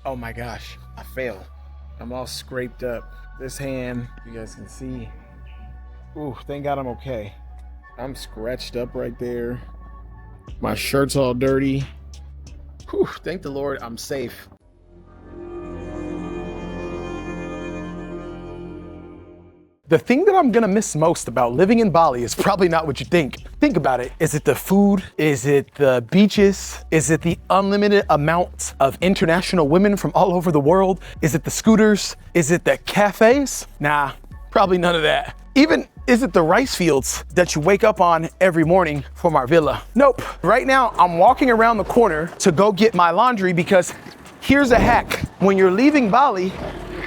Oh my gosh, I failed. I'm all scraped up. This hand, you guys can see. Ooh, thank God I'm okay. I'm scratched up right there. My shirt's all dirty. Whew, thank the Lord I'm safe. The thing that I'm gonna miss most about living in Bali is probably not what you think. Think about it. Is it the food? Is it the beaches? Is it the unlimited amount of international women from all over the world? Is it the scooters? Is it the cafes? Nah, probably none of that. Even, is it the rice fields that you wake up on every morning from our villa? Nope. Right now, I'm walking around the corner to go get my laundry because here's a hack. When you're leaving Bali,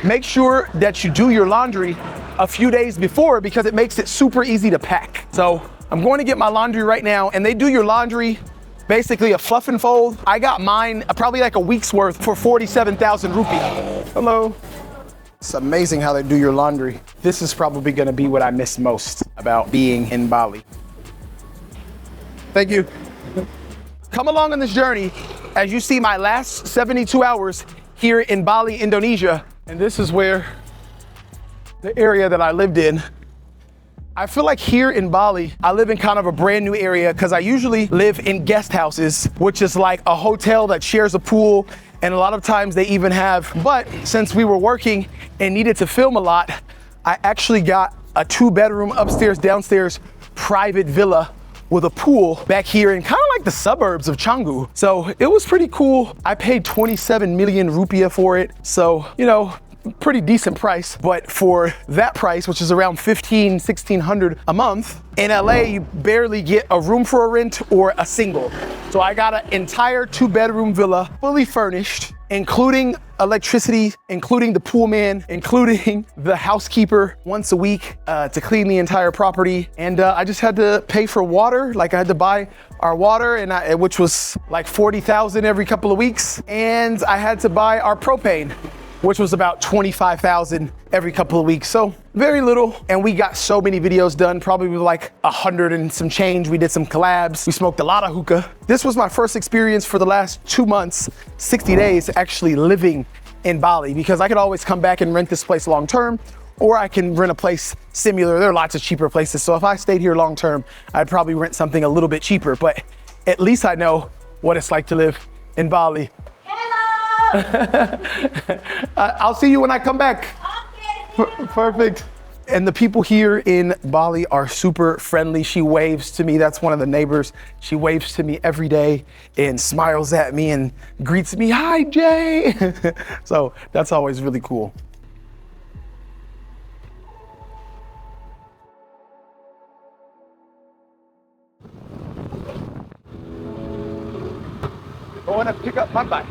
make sure that you do your laundry a few days before because it makes it super easy to pack. So I'm going to get my laundry right now, and they do your laundry basically a fluff and fold. I got mine probably like a week's worth for 47,000 rupees. Hello. It's amazing how they do your laundry. This is probably gonna be what I miss most about being in Bali. Thank you. Come along on this journey as you see my last 72 hours here in Bali, Indonesia. And this is where the area that I lived in. I feel like here in Bali, I live in kind of a brand new area because I usually live in guest houses, which is like a hotel that shares a pool. And a lot of times they even have, but since we were working and needed to film a lot, I actually got a 2-bedroom upstairs, downstairs private villa with a pool back here in kind of like the suburbs of Canggu. So it was pretty cool. I paid 27 million rupiah for it. So, you know, pretty decent price, but for that price, which is around 1600 a month, in LA, you barely get a room for a rent or a single. So I got an entire 2-bedroom villa, fully furnished, including electricity, including the pool man, including the housekeeper once a week to clean the entire property. And I just had to pay for water. Like I had to buy our water, and which was like 40,000 every couple of weeks. And I had to buy our propane, which was about 25,000 every couple of weeks. So very little. And we got so many videos done, probably with like 100 and some change. We did some collabs. We smoked a lot of hookah. This was my first experience for the last 2 months, 60 days, actually living in Bali, because I could always come back and rent this place long-term, or I can rent a place similar. There are lots of cheaper places. So if I stayed here long-term, I'd probably rent something a little bit cheaper, but at least I know what it's like to live in Bali. I'll see you when I come back. Okay. Perfect. And the people here in Bali are super friendly. She waves to me. That's one of the neighbors. She waves to me every day and smiles at me and greets me, "Hi, Jay." So that's always really cool. Going to pick up my bike.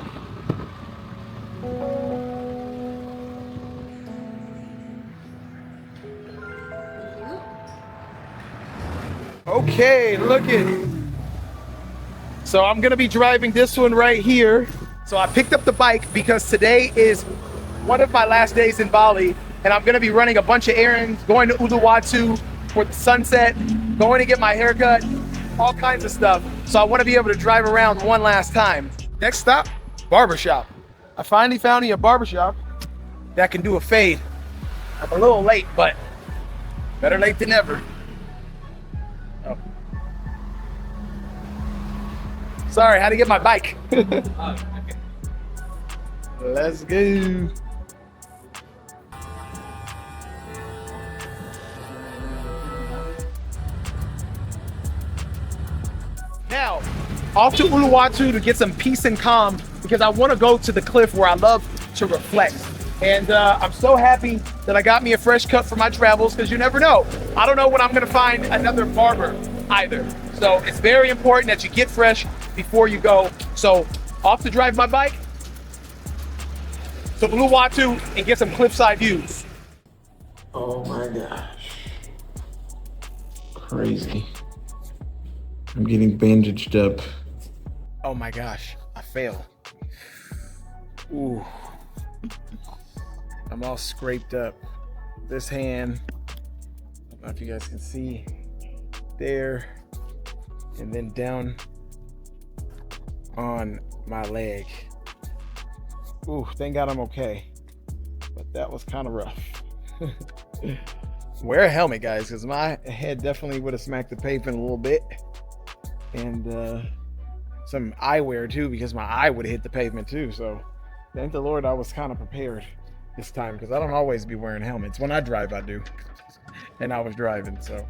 Okay, look it. So I'm gonna be driving this one right here. So I picked up the bike because today is one of my last days in Bali, and I'm gonna be running a bunch of errands, going to Uluwatu for the sunset, going to get my haircut, all kinds of stuff. So I wanna be able to drive around one last time. Next stop, barbershop. I finally found me a barbershop that can do a fade. I'm a little late, but better late than never. Oh. Sorry, had to get my bike. Let's go. Now, off to Uluwatu to get some peace and calm, because I want to go to the cliff where I love to reflect. And I'm so happy that I got me a fresh cut for my travels, because you never know. I don't know when I'm going to find another barber either. So it's very important that you get fresh before you go. So off to drive my bike to Uluwatu and get some cliffside views. Oh my gosh. Crazy. I'm getting bandaged up. Oh my gosh, I failed. Ooh. I'm all scraped up. This hand, I don't know if you guys can see, there, and then down on my leg. Ooh, thank God I'm okay. But that was kind of rough. Wear a helmet, guys, because my head definitely would have smacked the pavement a little bit. And some eyewear too, because my eye would have hit the pavement too. So thank the Lord I was kind of prepared this time, because I don't always be wearing helmets. When I drive, I do. And I was driving, so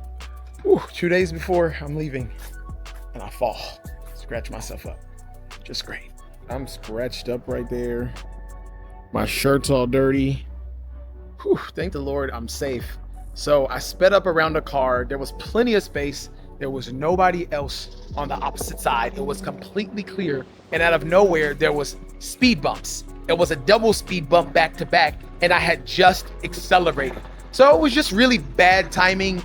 2 days before I'm leaving, and I fall, scratch myself up. Just great. I'm scratched up right there. My shirt's all dirty. Thank the Lord I'm safe. So I sped up around the car. There was plenty of space. There was nobody else on the opposite side. It was completely clear. And out of nowhere, there was speed bumps. It was a double speed bump back to back, and I had just accelerated. So it was just really bad timing.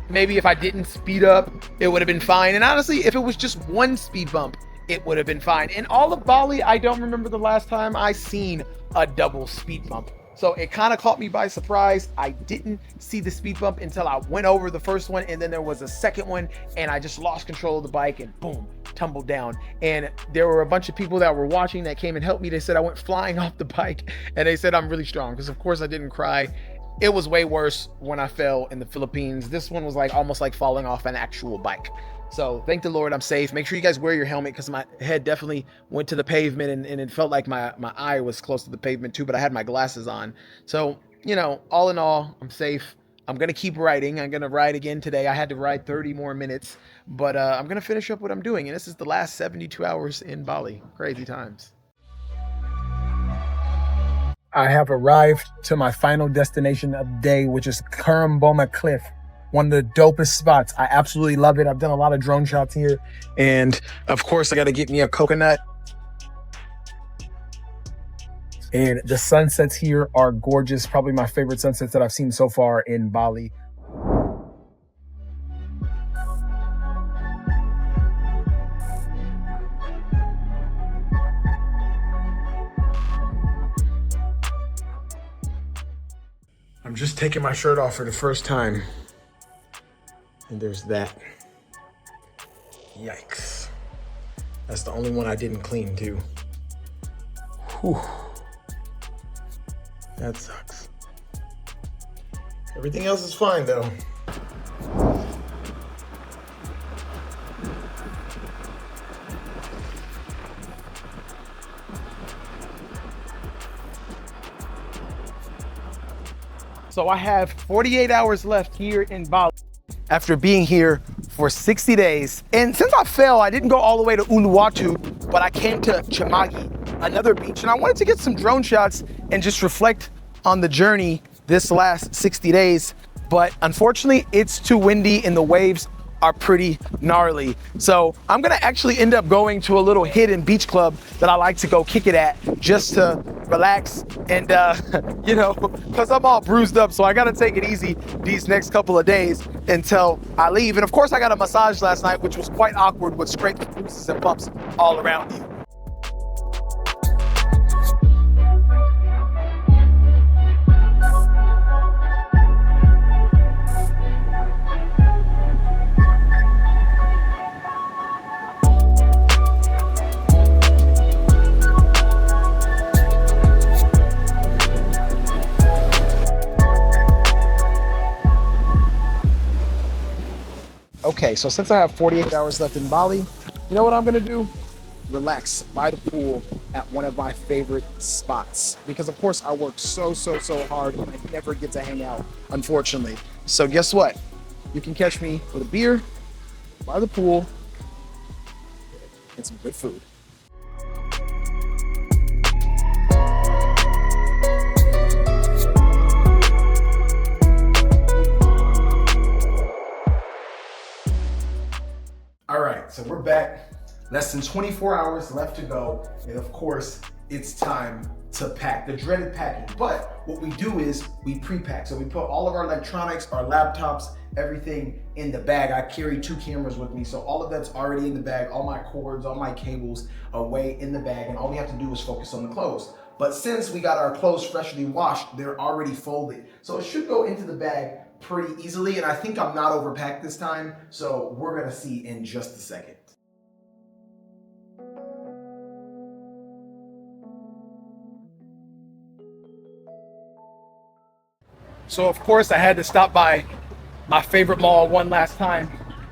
Maybe if I didn't speed up, it would have been fine. And honestly, if it was just one speed bump, it would have been fine. In all of Bali, I don't remember the last time I seen a double speed bump. So it kind of caught me by surprise. I didn't see the speed bump until I went over the first one, and then there was a second one, and I just lost control of the bike and boom, tumbled down. And there were a bunch of people that were watching that came and helped me. They said I went flying off the bike, and they said I'm really strong, because of course I didn't cry. It was way worse when I fell in the Philippines. This one was like almost like falling off an actual bike. So thank the Lord I'm safe. Make sure you guys wear your helmet, because my head definitely went to the pavement, and it felt like my eye was close to the pavement too, but I had my glasses on. So, all in all, I'm safe. I'm going to keep riding. I'm going to ride again today. I had to ride 30 more minutes, but I'm going to finish up what I'm doing. And this is the last 72 hours in Bali. Crazy times. I have arrived to my final destination of the day, which is Karimboma Cliff. One of the dopest spots. I absolutely love it. I've done a lot of drone shots here. And of course, I got to get me a coconut. And the sunsets here are gorgeous. Probably my favorite sunsets that I've seen so far in Bali. I'm just taking my shirt off for the first time. And there's that. Yikes. That's the only one I didn't clean too. Whew. That sucks. Everything else is fine though. So I have 48 hours left here in Bali after being here for 60 days. And since I fell, I didn't go all the way to Uluwatu, but I came to Chamagi, another beach. And I wanted to get some drone shots and just reflect on the journey this last 60 days. But unfortunately, it's too windy and the waves are pretty gnarly. So I'm gonna actually end up going to a little hidden beach club that I like to go kick it at just to relax and, because I'm all bruised up. So I gotta take it easy these next couple of days until I leave. And of course I got a massage last night, which was quite awkward with scrapes, bruises, and bumps all around you. Okay, so since I have 48 hours left in Bali, you know what I'm gonna do? Relax by the pool at one of my favorite spots. Because of course I work so hard and I never get to hang out, unfortunately. So guess what? You can catch me with a beer by the pool and some good food. All right, so we're back. Less than 24 hours left to go. And of course, it's time to pack, the dreaded packing. But what we do is we pre-pack. So we put all of our electronics, our laptops, everything in the bag. I carry 2 cameras with me. So all of that's already in the bag, all my cords, all my cables away in the bag. And all we have to do is focus on the clothes. But since we got our clothes freshly washed, they're already folded. So it should go into the bag pretty easily, and I think I'm not overpacked this time, so we're gonna see in just a second. So of course I had to stop by my favorite mall one last time,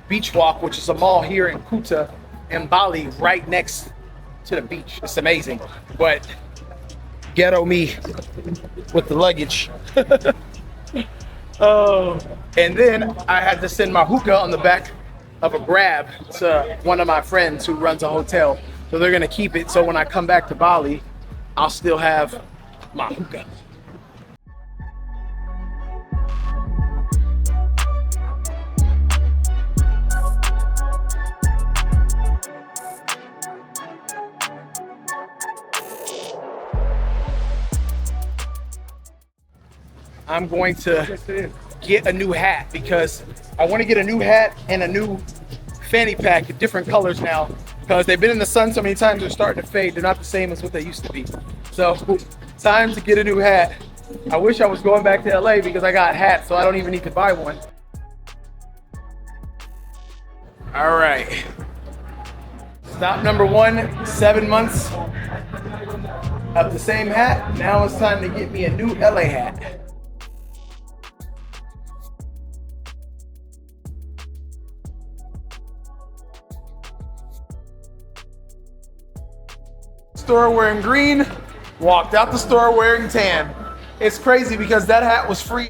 Beach Walk, which is a mall here in Kuta in Bali, right next to the beach. It's amazing, but ghetto me with the luggage. Oh, and then I had to send my hookah on the back of a Grab to one of my friends who runs a hotel. So they're gonna keep it, so when I come back to Bali, I'll still have my hookah. I'm going to get a new hat because I want to get a new hat and a new fanny pack in different colors now, because they've been in the sun so many times they're starting to fade. They're not the same as what they used to be. So time to get a new hat. I wish I was going back to LA because I got hats, so I don't even need to buy one. All right. Stop number 1, 7 months of the same hat. Now it's time to get me a new LA hat. Store wearing green, walked out the store wearing tan. It's crazy because that hat was free.